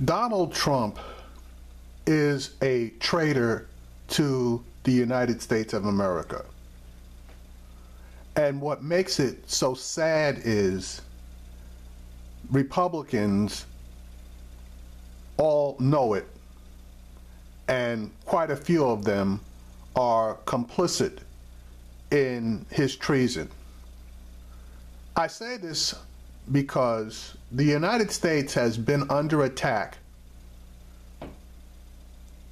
Donald Trump is a traitor to the United States of America. And what makes it so sad is Republicans all know it, and quite a few of them are complicit in his treason. I say this because the United States has been under attack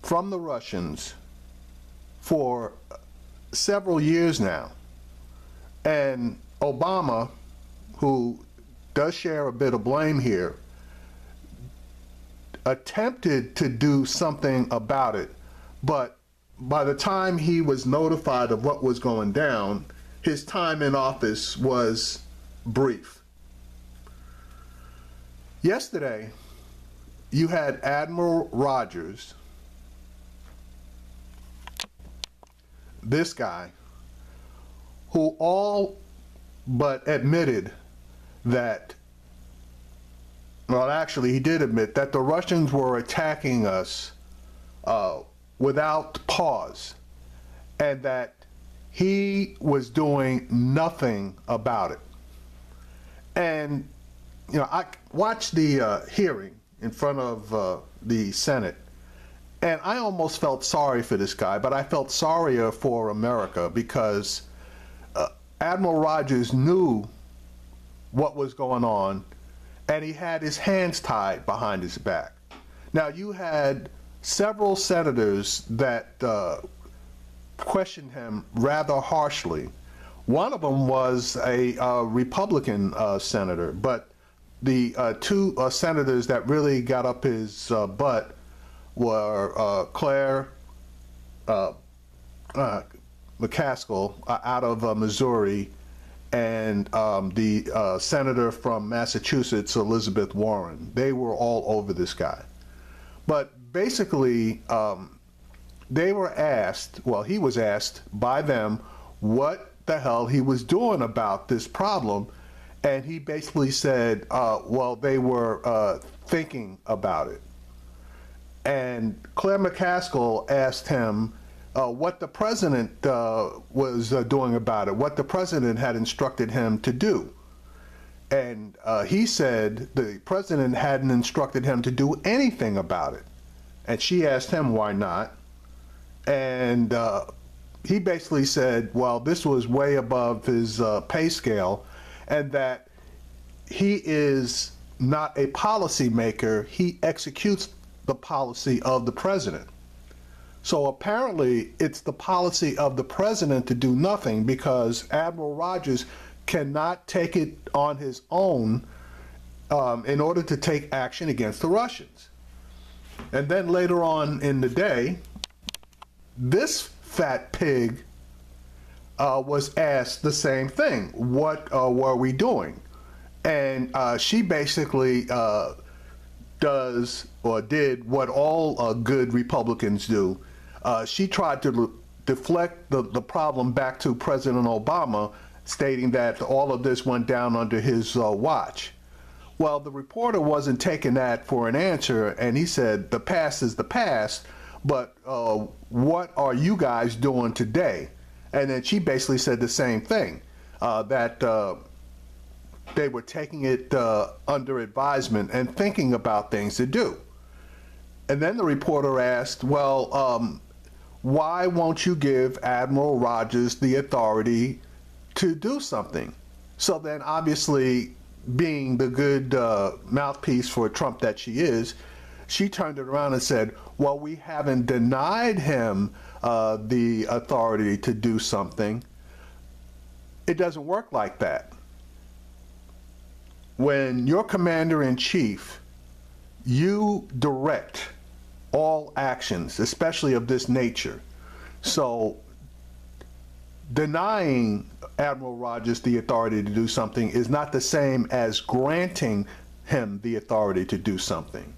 from the Russians for several years now. And Obama, who does share a bit of blame here, attempted to do something about it, but by the time he was notified of what was going down, his time in office was brief. Yesterday, you had Admiral Rogers, this guy, who all but admitted that, well, actually, he did admit that the Russians were attacking us without pause, and that he was doing nothing about it. And, you know, I watched the hearing in front of the Senate, and I almost felt sorry for this guy, but I felt sorrier for America because Admiral Rogers knew what was going on, and he had his hands tied behind his back. Now, you had several senators that questioned him rather harshly. One of them was a Republican senator, but the two senators that really got up his butt were Claire McCaskill out of Missouri, and the senator from Massachusetts, Elizabeth Warren. They were all over this guy. But basically, they were asked, well, he was asked by them what the hell he was doing about this problem. And he basically said, well, they were thinking about it. And Claire McCaskill asked him what the president was doing about it, what the president had instructed him to do. And he said the president hadn't instructed him to do anything about it. And she asked him why not. And he basically said, well, this was way above his pay scale, and that he is not a policymaker, he executes the policy of the president. So apparently it's the policy of the president to do nothing, because Admiral Rogers cannot take it on his own in order to take action against the Russians. And then later on in the day, this fat pig was asked the same thing. What were we doing? And she basically does or did what all good Republicans do. She tried to deflect the problem back to President Obama, stating that all of this went down under his watch. Well, the reporter wasn't taking that for an answer, and he said, the past is the past, but what are you guys doing today? And then she basically said the same thing, that they were taking it under advisement and thinking about things to do. And then the reporter asked, well, why won't you give Admiral Rogers the authority to do something? So then, obviously, being the good mouthpiece for Trump that she is, she turned it around and said, well, we haven't denied him the authority to do something. It doesn't work like that. When you're commander-in-chief, you direct all actions, especially of this nature. So denying Admiral Rogers the authority to do something is not the same as granting him the authority to do something.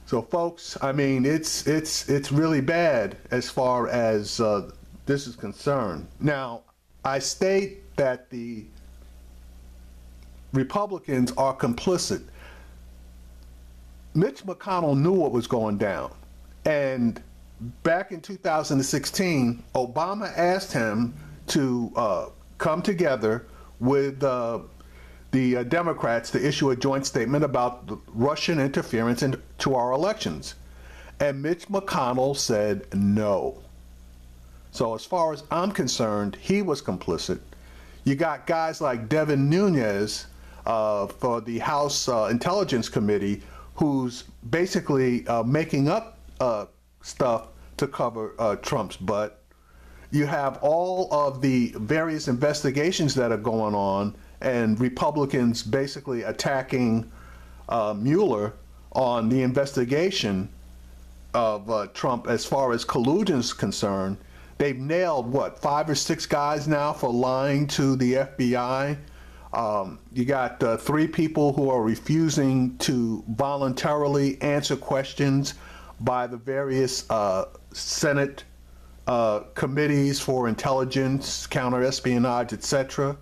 So folks, I mean, it's really bad as far as this is concerned. Now, I state that the Republicans are complicit. Mitch McConnell knew what was going down. And back in 2016, Obama asked him to come together with the Democrats to issue a joint statement about the Russian interference into our elections. And Mitch McConnell said no. So as far as I'm concerned, he was complicit. You got guys like Devin Nunes for the House Intelligence Committee, who's basically making up stuff to cover Trump's butt. You have all of the various investigations that are going on, and Republicans basically attacking Mueller on the investigation of Trump as far as collusion is concerned. They've nailed, what, 5 or 6 guys now for lying to the FBI. You got 3 people who are refusing to voluntarily answer questions by the various Senate committees for intelligence, counterespionage, etc.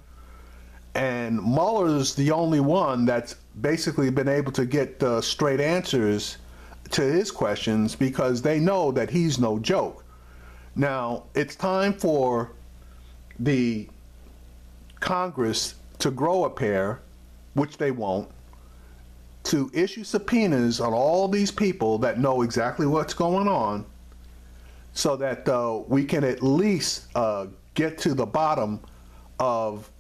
And Mueller's the only one that's basically been able to get straight answers to his questions, because they know that he's no joke. Now, it's time for the Congress to grow a pair, which they won't, to issue subpoenas on all these people that know exactly what's going on, so that we can at least get to the bottom of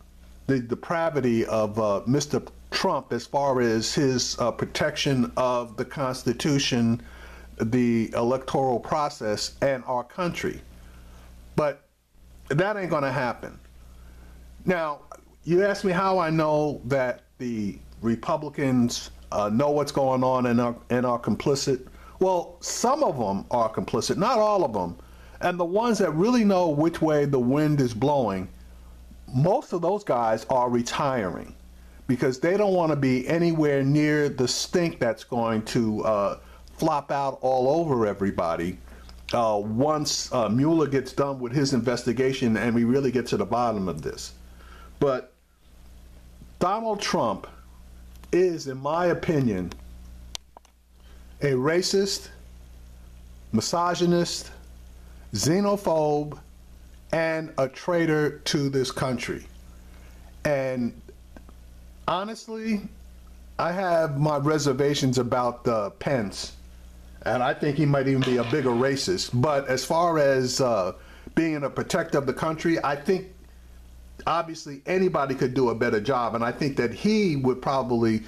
the depravity of Mr. Trump as far as his protection of the Constitution, the electoral process, and our country. But that ain't going to happen. Now, you asked me how I know that the Republicans know what's going on and are complicit. Well, some of them are complicit, not all of them. And the ones that really know which way the wind is blowing, most of those guys are retiring, because they don't want to be anywhere near the stink that's going to flop out all over everybody once Mueller gets done with his investigation and we really get to the bottom of this. But Donald Trump is, in my opinion, a racist, misogynist, xenophobe, and a traitor to this country. And honestly, I have my reservations about Pence, and I think he might even be a bigger racist. But as far as being a protector of the country, I think obviously anybody could do a better job, and I think that he would probably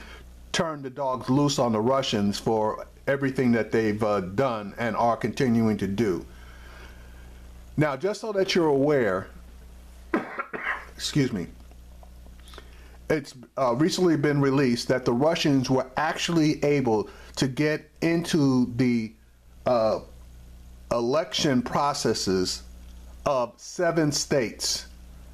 turn the dogs loose on the Russians for everything that they've done and are continuing to do. Now, just so that you're aware, excuse me, it's recently been released that the Russians were actually able to get into the election processes of 7 states.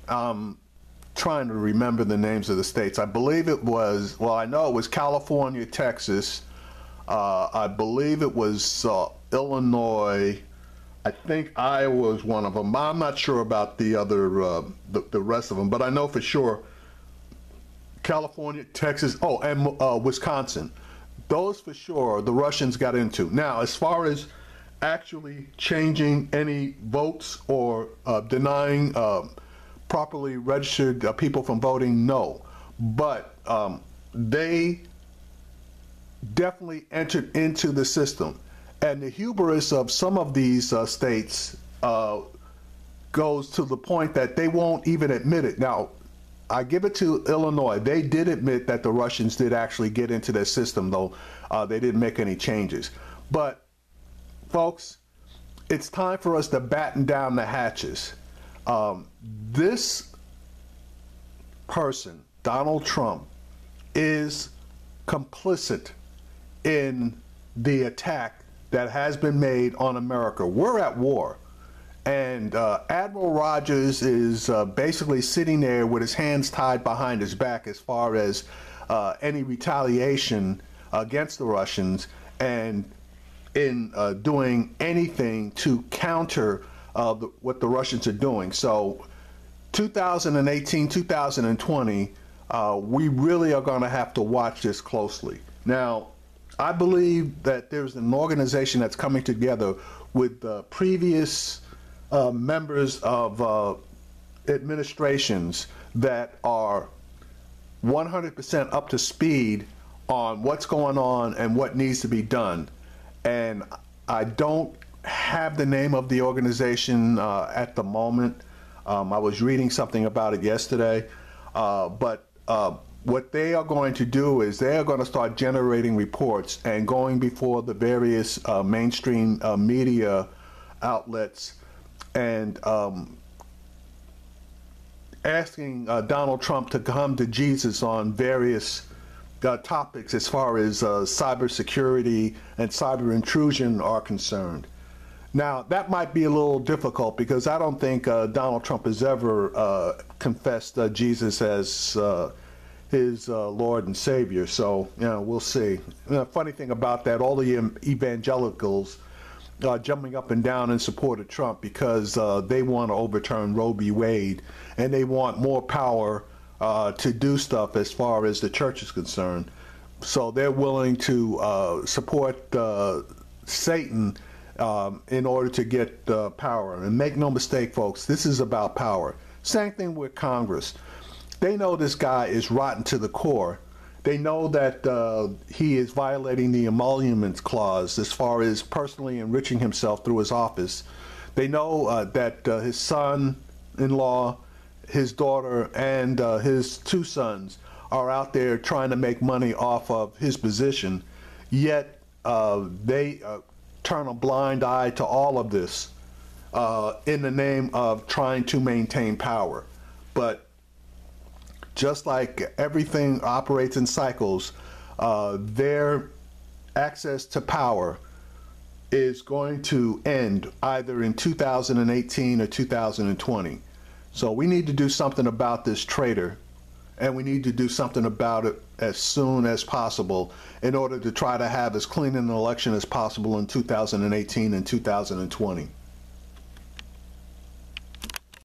Trying to remember the names of the states. I believe it was, well, I know it was California, Texas. I believe it was Illinois. I think Iowa was one of them. I'm not sure about the other, the rest of them, but I know for sure California, Texas, oh, and Wisconsin. Those for sure the Russians got into. Now, as far as actually changing any votes or denying properly registered people from voting, no. But they definitely entered into the system. And the hubris of some of these states goes to the point that they won't even admit it. Now, I give it to Illinois. They did admit that the Russians did actually get into their system, though they didn't make any changes. But, folks, it's time for us to batten down the hatches. This person, Donald Trump, is complicit in the attack that has been made on America. We're at war. And Admiral Rogers is basically sitting there with his hands tied behind his back as far as any retaliation against the Russians, and in doing anything to counter what the Russians are doing. So 2018, 2020, we really are going to have to watch this closely. Now, I believe that there's an organization that's coming together with previous members of administrations that are 100% up to speed on what's going on and what needs to be done. And I don't have the name of the organization at the moment. I was reading something about it yesterday, but what they are going to do is they are going to start generating reports and going before the various mainstream media outlets and asking Donald Trump to come to Jesus on various topics as far as cybersecurity and cyber intrusion are concerned. Now, that might be a little difficult because I don't think Donald Trump has ever confessed Jesus as his Lord and Savior. So, you know, we'll see. The funny thing about that, all the evangelicals jumping up and down in support of Trump because they want to overturn Roe v. Wade and they want more power to do stuff as far as the church is concerned. So they're willing to support Satan in order to get power. And make no mistake, folks, this is about power. Same thing with Congress. They know this guy is rotten to the core. They know that he is violating the emoluments clause as far as personally enriching himself through his office. They know that his son-in-law, his daughter, and his two sons are out there trying to make money off of his position, yet they turn a blind eye to all of this in the name of trying to maintain power. But just like everything operates in cycles, their access to power is going to end either in 2018 or 2020. So we need to do something about this traitor, and we need to do something about it as soon as possible in order to try to have as clean an election as possible in 2018 and 2020.